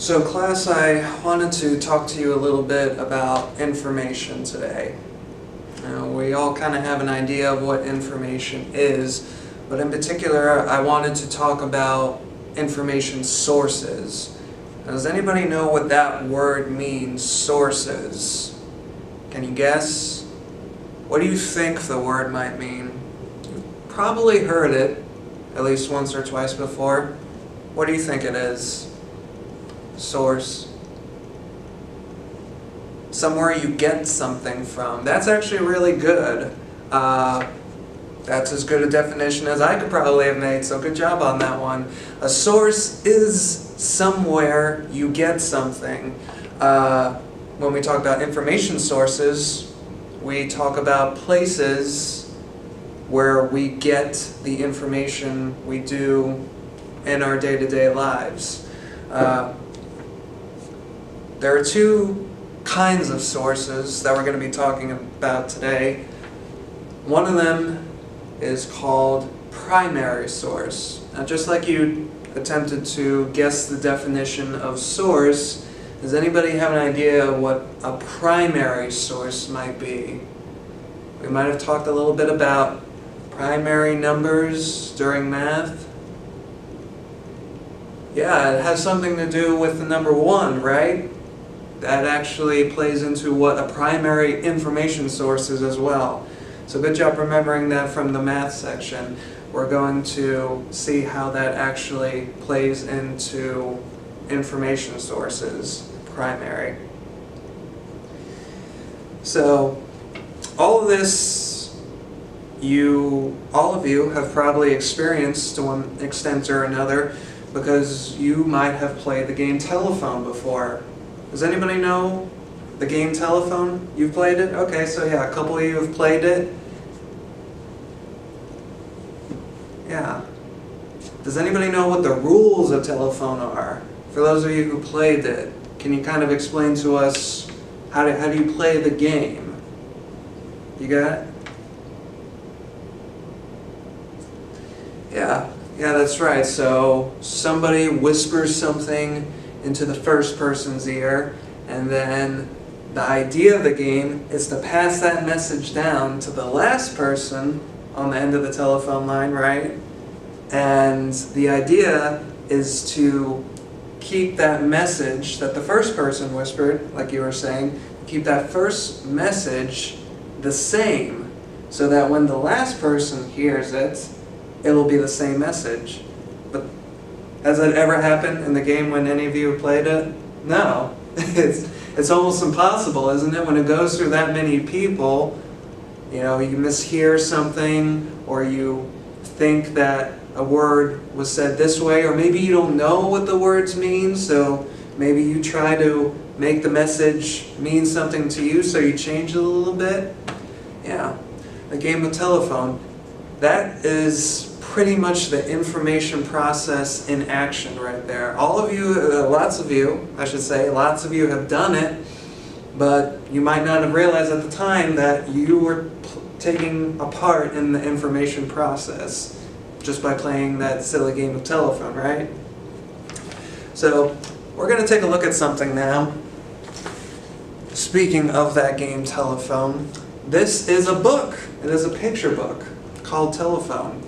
So class, I wanted to talk to you a little bit about information today. We all kind of have an idea of what information is, but in particular I wanted to talk about information sources. Does anybody know what that word means, sources? Can you guess? What do you think the word might mean? You've probably heard it at least once or twice before. What do you think it is? Source. Somewhere you get something from. That's actually really good. That's as good a definition as I could probably have made, so good job on that one. A source is somewhere you get something. When we talk about information sources, we talk about places where we get the information we do in our day-to-day lives. There are two kinds of sources that we're going to be talking about today. One of them is called primary source. Now, just like you attempted to guess the definition of source, does anybody have an idea what a primary source might be? We might have talked a little bit about primary numbers during math. Yeah, it has something to do with the number 1, right? That actually plays into what a primary information source is as well. So good job remembering that from the math section. We're going to see how that actually plays into information sources, primary. So all of this, all of you have probably experienced to one extent or another, because you might have played the game telephone before. Does anybody know the game telephone? You've played it? Okay, so yeah, a couple of you have played it. Yeah. Does anybody know what the rules of telephone are? For those of you who played it, can you kind of explain to us how do you play the game? You got it? Yeah, that's right. So somebody whispers something into the first person's ear, and then the idea of the game is to pass that message down to the last person on the end of the telephone line, right? And the idea is to keep that message that the first person whispered, like you were saying, keep that first message the same, so that when the last person hears it, it'll be the same message. But has that ever happened in the game when any of you have played it? No. It's almost impossible, isn't it? When it goes through that many people, you mishear something, or you think that a word was said this way, or maybe you don't know what the words mean, so maybe you try to make the message mean something to you, so you change it a little bit. Yeah, the game of telephone, that is pretty much the information process in action right there. All of you, lots of you have done it, but you might not have realized at the time that you were taking a part in the information process just by playing that silly game of telephone, right? So we're going to take a look at something now. Speaking of that game telephone, this is a book. It is a picture book called Telephone.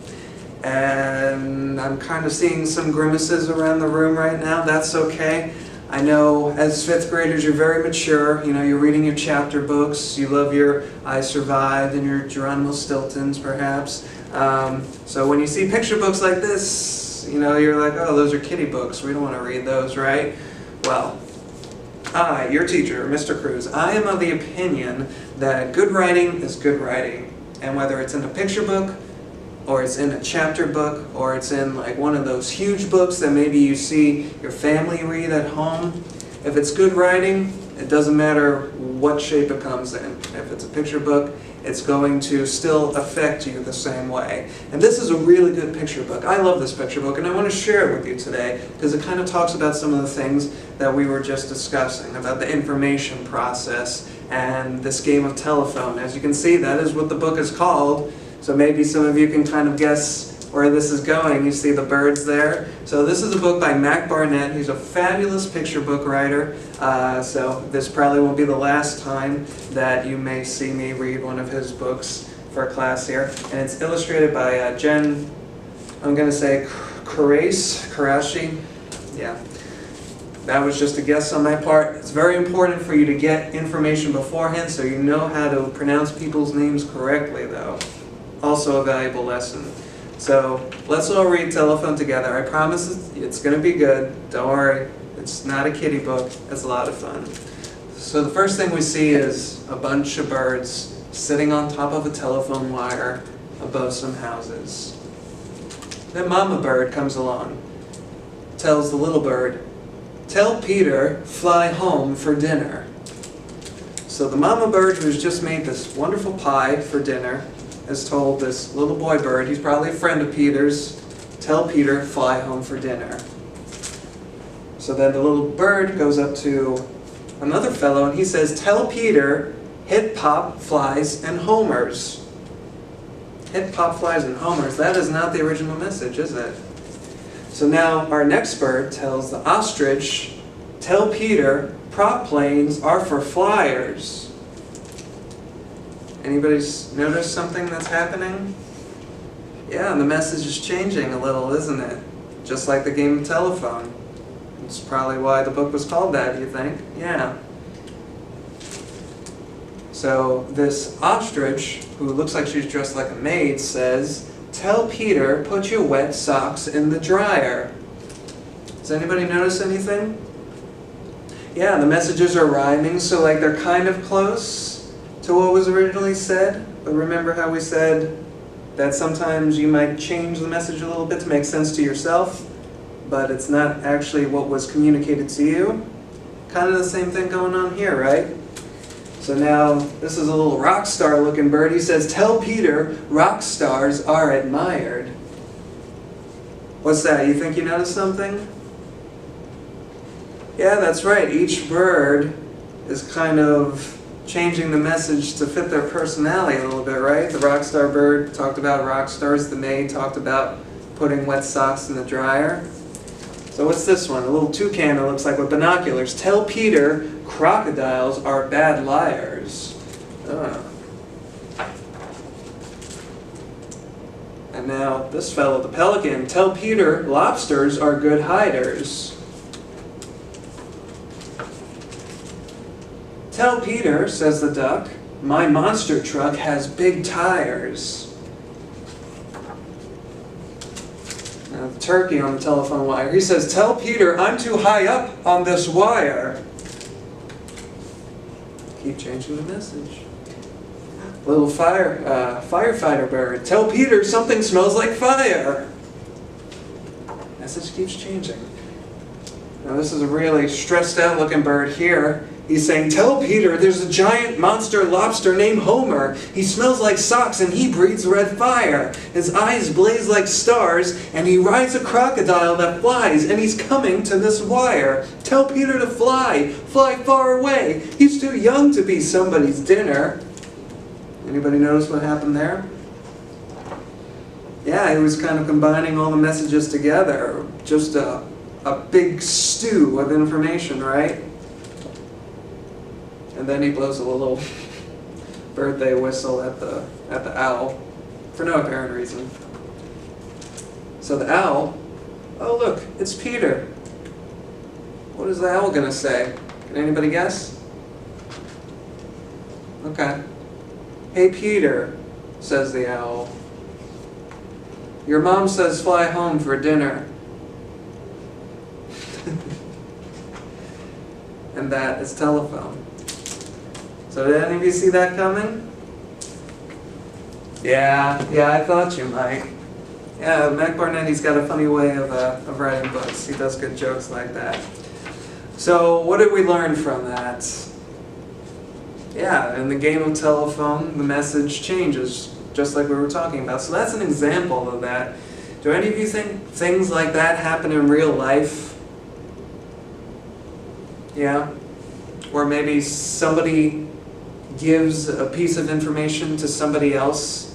And I'm kind of seeing some grimaces around the room right now. That's okay. I know as 5th graders you're very mature. You're reading your chapter books. You love your I Survived and your Geronimo Stiltons, perhaps. So when you see picture books like this, you're like, oh, those are kiddie books. We don't want to read those, right? Well, I, your teacher, Mr. Cruz, I am of the opinion that good writing is good writing. And whether it's in a picture book, or it's in a chapter book, or it's in like one of those huge books that maybe you see your family read at home, if it's good writing, it doesn't matter what shape it comes in. If it's a picture book, it's going to still affect you the same way. And this is a really good picture book. I love this picture book, and I want to share it with you today because it kind of talks about some of the things that we were just discussing, about the information process and this game of telephone. As you can see, that is what the book is called. So maybe some of you can kind of guess where this is going. You see the birds there. So this is a book by Mac Barnett. He's a fabulous picture book writer. So this probably won't be the last time that you may see me read one of his books for class here. And it's illustrated by Jen, I'm going to say Karashi. Yeah. That was just a guess on my part. It's very important for you to get information beforehand so you know how to pronounce people's names correctly, though. Also a valuable lesson. So let's all read Telephone together. I promise it's going to be good. Don't worry. It's not a kiddie book. It's a lot of fun. So the first thing we see is a bunch of birds sitting on top of a telephone wire above some houses. Then Mama Bird comes along, tells the little bird, "Tell Peter, fly home for dinner." So the mama bird, who's just made this wonderful pie for dinner, has told this little boy bird, he's probably a friend of Peter's, "Tell Peter, fly home for dinner." So then the little bird goes up to another fellow and he says, "Tell Peter, hit pop, flies, and homers." Hit pop, flies, and homers. That is not the original message, is it? So now our next bird tells the ostrich, "Tell Peter, prop planes are for flyers." Anybody notice something that's happening? Yeah, the message is changing a little, isn't it? Just like the game of telephone. It's probably why the book was called that, you think? Yeah. So this ostrich, who looks like she's dressed like a maid, says, "Tell Peter, put your wet socks in the dryer." Does anybody notice anything? Yeah, the messages are rhyming, so like they're kind of close to what was originally said. But remember how we said that sometimes you might change the message a little bit to make sense to yourself, but it's not actually what was communicated to you? Kind of the same thing going on here, right? So now, this is a little rock star looking bird. He says, "Tell Peter, rock stars are admired." What's that? You think you noticed something? Yeah, that's right. Each bird is kind of changing the message to fit their personality a little bit, right? The rock star bird talked about rock stars. The maid talked about putting wet socks in the dryer. So what's this one? A little toucan that looks like with binoculars. "Tell Peter, crocodiles are bad liars." And now this fellow, the pelican, "Tell Peter, lobsters are good hiders." "Tell Peter," says the duck, "my monster truck has big tires." Now the turkey on the telephone wire, he says, "Tell Peter, I'm too high up on this wire." Keep changing the message. Little firefighter bird, "Tell Peter something smells like fire." Message keeps changing. Now this is a really stressed out looking bird here. He's saying, "Tell Peter there's a giant monster lobster named Homer. He smells like socks and he breathes red fire. His eyes blaze like stars and he rides a crocodile that flies and he's coming to this wire. Tell Peter to fly, fly far away. He's too young to be somebody's dinner." Anybody notice what happened there? Yeah, he was kind of combining all the messages together. Just a big stew of information, right? And then he blows a little birthday whistle at the owl for no apparent reason. So the owl, oh look, it's Peter. What is the owl gonna say? Can anybody guess? Okay. "Hey Peter," says the owl, "your mom says fly home for dinner." And that is telephone. So did any of you see that coming? Yeah, I thought you might. Yeah, Mac Barnett, he's got a funny way of writing books. He does good jokes like that. So what did we learn from that? Yeah, in the game of telephone, the message changes, just like we were talking about. So that's an example of that. Do any of you think things like that happen in real life? Yeah? Or maybe somebody gives a piece of information to somebody else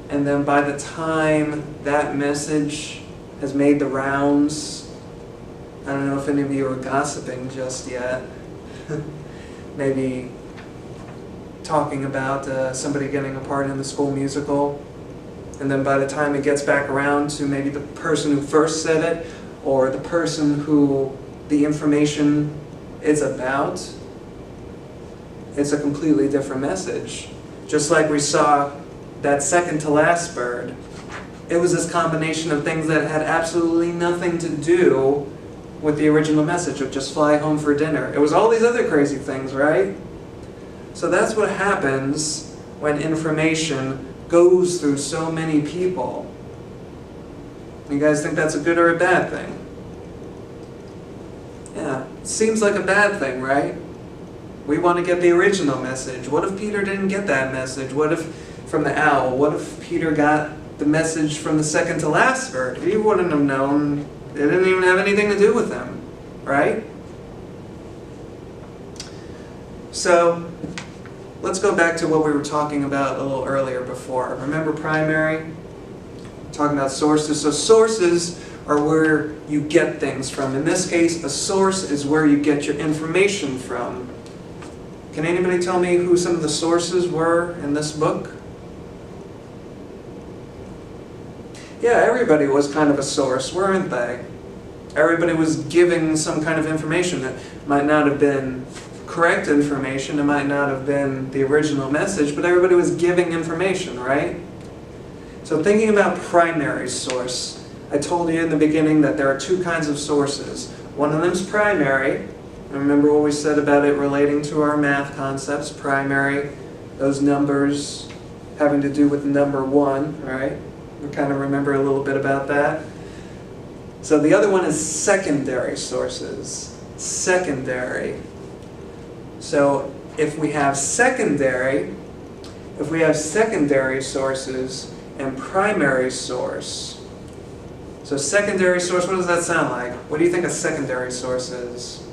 and then by the time that message has made the rounds, I don't know if any of you are gossiping just yet, maybe talking about somebody getting a part in the school musical, and then by the time it gets back around to maybe the person who first said it, or the person who the information is about, it's a completely different message. Just like we saw that second to last bird, it was this combination of things that had absolutely nothing to do with the original message of just fly home for dinner. It was all these other crazy things, right? So that's what happens when information goes through so many people. You guys think that's a good or a bad thing? Yeah, it seems like a bad thing, right? We want to get the original message. What if Peter didn't get that message? What if, from the owl, what if Peter got the message from the second to last bird? He wouldn't have known. It didn't even have anything to do with him, right? So, let's go back to what we were talking about a little earlier before. Remember primary? Talking about sources. So sources are where you get things from. In this case, a source is where you get your information from. Can anybody tell me who some of the sources were in this book? Yeah, everybody was kind of a source, weren't they? Everybody was giving some kind of information. It might not have been correct information, it might not have been the original message, but everybody was giving information, right? So thinking about primary source, I told you in the beginning that there are two kinds of sources. One of them is primary. Remember what we said about it relating to our math concepts. Primary, those numbers having to do with number 1, right? We kind of remember a little bit about that. So the other one is secondary sources. Secondary. So if we have secondary sources and primary source. So secondary source, what does that sound like? What do you think a secondary source is?